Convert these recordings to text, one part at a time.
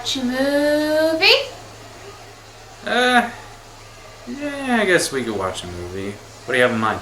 watch a movie? Yeah, I guess we could watch a movie. What do you have in mind?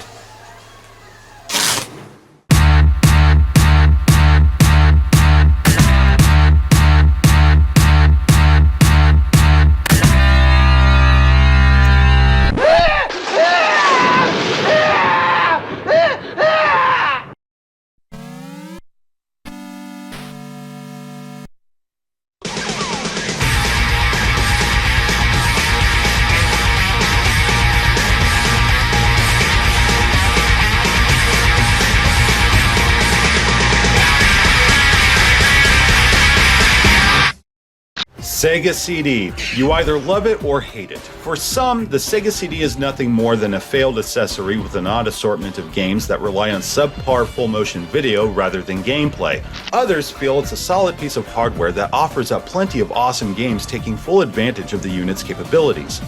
Sega CD. You either love it or hate it. For some, the Sega CD is nothing more than a failed accessory with an odd assortment of games that rely on subpar full-motion video rather than gameplay. Others feel it's a solid piece of hardware that offers up plenty of awesome games taking full advantage of the unit's capabilities.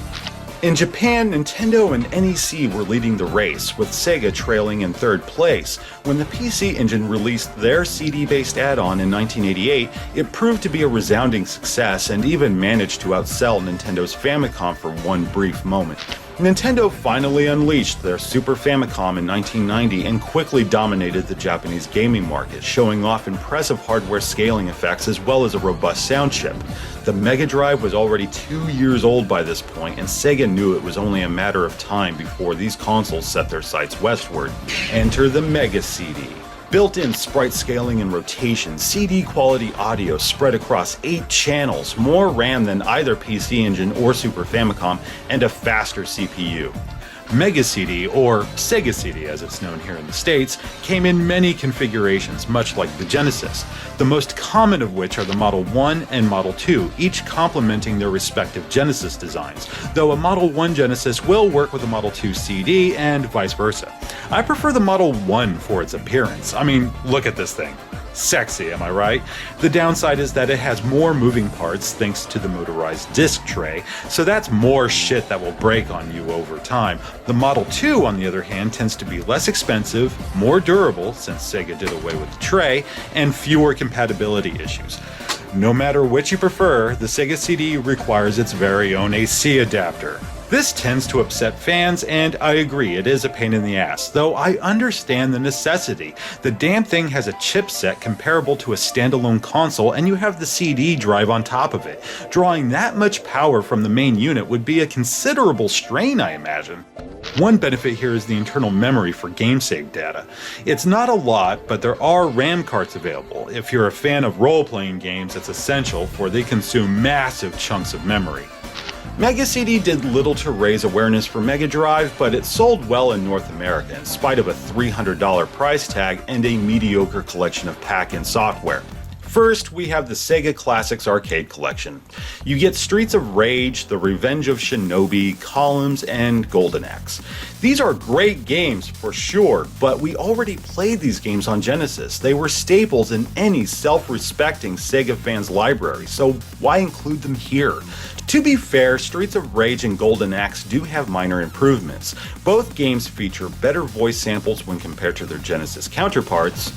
In Japan, Nintendo and NEC were leading the race, with Sega trailing in third place. When the PC Engine released their CD-based add-on in 1988, it proved to be a resounding success and even managed to outsell Nintendo's Famicom for one brief moment. Nintendo finally unleashed their Super Famicom in 1990 and quickly dominated the Japanese gaming market, showing off impressive hardware scaling effects as well as a robust sound chip. The Mega Drive was already 2 years old by this point, and Sega knew it was only a matter of time before these consoles set their sights westward. Enter the Mega CD. Built-in sprite scaling and rotation, CD-quality audio spread across 8 channels, more RAM than either PC Engine or Super Famicom, and a faster CPU. Mega CD, or Sega CD as it's known here in the States, came in many configurations, much like the Genesis, the most common of which are the Model 1 and Model 2, each complementing their respective Genesis designs, though a Model 1 Genesis will work with a Model 2 CD and vice versa. I prefer the Model 1 for its appearance. I mean, look at this thing. Sexy, am I right? The downside is that it has more moving parts thanks to the motorized disc tray, so that's more shit that will break on you over time. The Model 2, on the other hand, tends to be less expensive, more durable, since Sega did away with the tray, and fewer compatibility issues. No matter which you prefer, the Sega CD requires its very own AC adapter. This tends to upset fans, and I agree, it is a pain in the ass, though I understand the necessity. The damn thing has a chipset comparable to a standalone console, and you have the CD drive on top of it. Drawing that much power from the main unit would be a considerable strain, I imagine. One benefit here is the internal memory for game save data. It's not a lot, but there are RAM carts available. If you're a fan of role-playing games, it's essential, for they consume massive chunks of memory. Mega CD did little to raise awareness for Mega Drive, but it sold well in North America in spite of a $300 price tag and a mediocre collection of pack-in software. First, we have the Sega Classics Arcade Collection. You get Streets of Rage, The Revenge of Shinobi, Columns, and Golden Axe. These are great games for sure, but we already played these games on Genesis. They were staples in any self-respecting Sega fan's library, so why include them here? To be fair, Streets of Rage and Golden Axe do have minor improvements. Both games feature better voice samples when compared to their Genesis counterparts.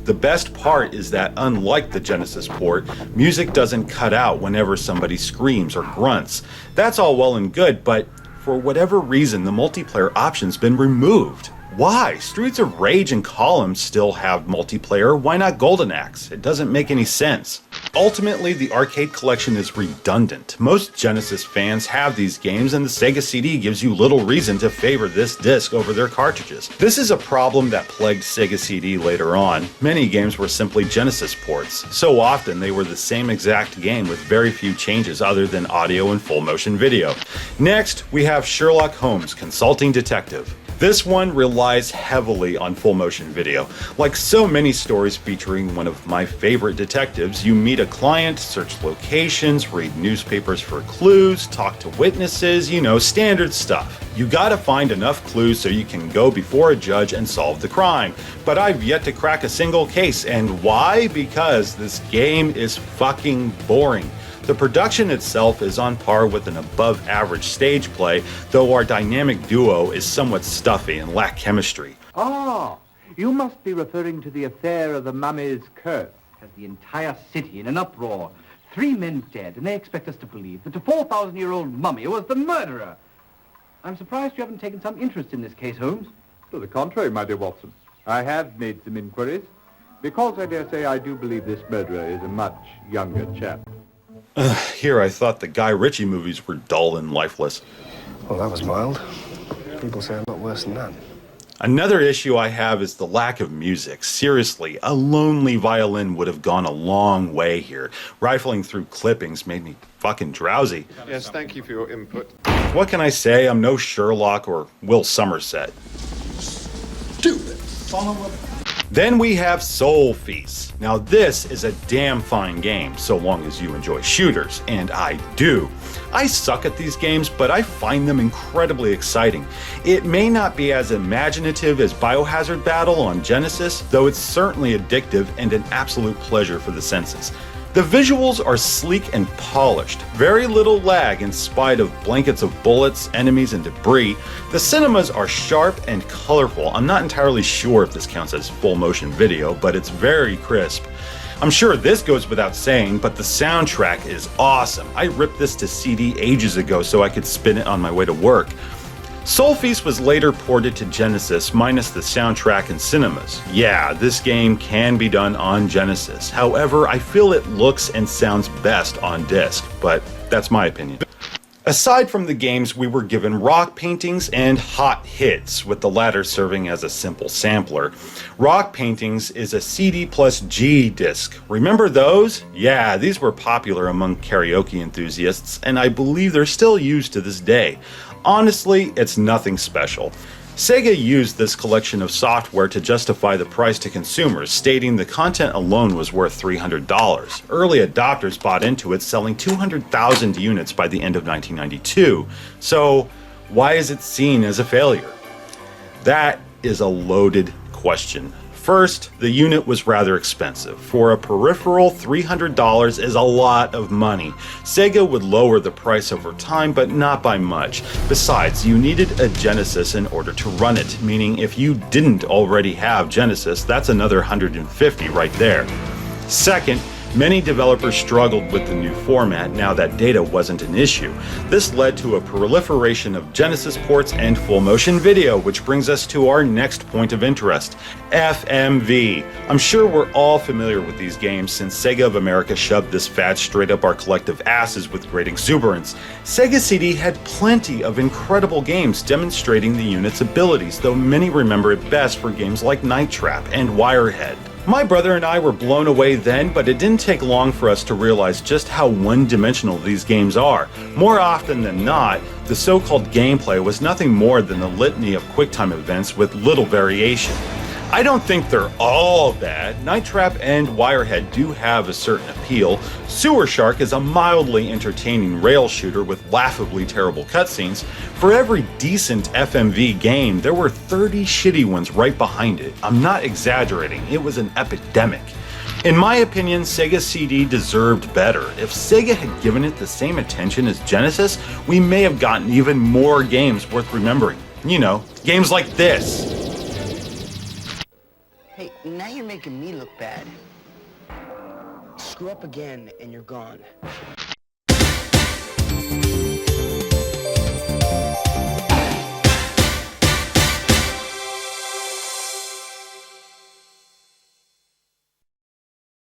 The best part is that, unlike the Genesis port, music doesn't cut out whenever somebody screams or grunts. That's all well and good, but for whatever reason, the multiplayer option's been removed. Why? Streets of Rage and Columns still have multiplayer, why not Golden Axe? It doesn't make any sense. Ultimately, the arcade collection is redundant. Most Genesis fans have these games, and the Sega CD gives you little reason to favor this disc over their cartridges. This is a problem that plagued Sega CD later on. Many games were simply Genesis ports. So often they were the same exact game with very few changes other than audio and full motion video. Next, we have Sherlock Holmes, Consulting Detective. This one relies heavily on full motion video. Like so many stories featuring one of my favorite detectives, you meet a client, search locations, read newspapers for clues, talk to witnesses, standard stuff. You gotta find enough clues so you can go before a judge and solve the crime. But I've yet to crack a single case, and why? Because this game is fucking boring. The production itself is on par with an above-average stage play, though our dynamic duo is somewhat stuffy and lack chemistry. Ah, you must be referring to the affair of the mummy's curse. Has the entire city in an uproar. 3 men dead, and they expect us to believe that the 4,000-year-old mummy was the murderer. I'm surprised you haven't taken some interest in this case, Holmes. To the contrary, my dear Watson. I have made some inquiries, because I dare say I do believe this murderer is a much younger chap. Here I thought the Guy Ritchie movies were dull and lifeless. Well, that was mild. People say a lot worse than that. Another issue I have is the lack of music. Seriously, a lonely violin would have gone a long way here. Rifling through clippings made me fucking drowsy. Yes, thank you for your input. What can I say? I'm no Sherlock or Will Somerset. Stupid son of a... Then we have Soul Feast. Now this is a damn fine game, so long as you enjoy shooters, and I do. I suck at these games, but I find them incredibly exciting. It may not be as imaginative as Biohazard Battle on Genesis, though it's certainly addictive and an absolute pleasure for the senses. The visuals are sleek and polished, very little lag in spite of blankets of bullets, enemies, and debris. The cinemas are sharp and colorful. I'm not entirely sure if this counts as full motion video, but it's very crisp. I'm sure this goes without saying, but the soundtrack is awesome. I ripped this to CD ages ago so I could spin it on my way to work. Soul Feast was later ported to Genesis minus the soundtrack and cinemas. Yeah, this game can be done on Genesis. However, I feel it looks and sounds best on disc, but that's my opinion. Aside from the games, we were given rock paintings and hot hits, with the latter serving as a simple sampler. Rock paintings is a CD plus G disc. Remember those? Yeah, these were popular among karaoke enthusiasts, and I believe they're still used to this day. Honestly, it's nothing special. Sega used this collection of software to justify the price to consumers, stating the content alone was worth $300. Early adopters bought into it, selling 200,000 units by the end of 1992. So, why is it seen as a failure? That is a loaded question. First, the unit was rather expensive. For a peripheral, $300 is a lot of money. Sega would lower the price over time, but not by much. Besides, you needed a Genesis in order to run it, meaning if you didn't already have Genesis, that's another $150 right there. Second, many developers struggled with the new format now that data wasn't an issue. This led to a proliferation of Genesis ports and full motion video, which brings us to our next point of interest, FMV. I'm sure we're all familiar with these games since Sega of America shoved this fad straight up our collective asses with great exuberance. Sega CD had plenty of incredible games demonstrating the unit's abilities, though many remember it best for games like Night Trap and Wirehead. My brother and I were blown away then, but it didn't take long for us to realize just how one-dimensional these games are. More often than not, the so-called gameplay was nothing more than a litany of QuickTime events with little variation. I don't think they're all bad. Night Trap and Wirehead do have a certain appeal. Sewer Shark is a mildly entertaining rail shooter with laughably terrible cutscenes. For every decent FMV game, there were 30 shitty ones right behind it. I'm not exaggerating, it was an epidemic. In my opinion, Sega CD deserved better. If Sega had given it the same attention as Genesis, we may have gotten even more games worth remembering. You know, games like this. Hey, now you're making me look bad. Screw up again and you're gone.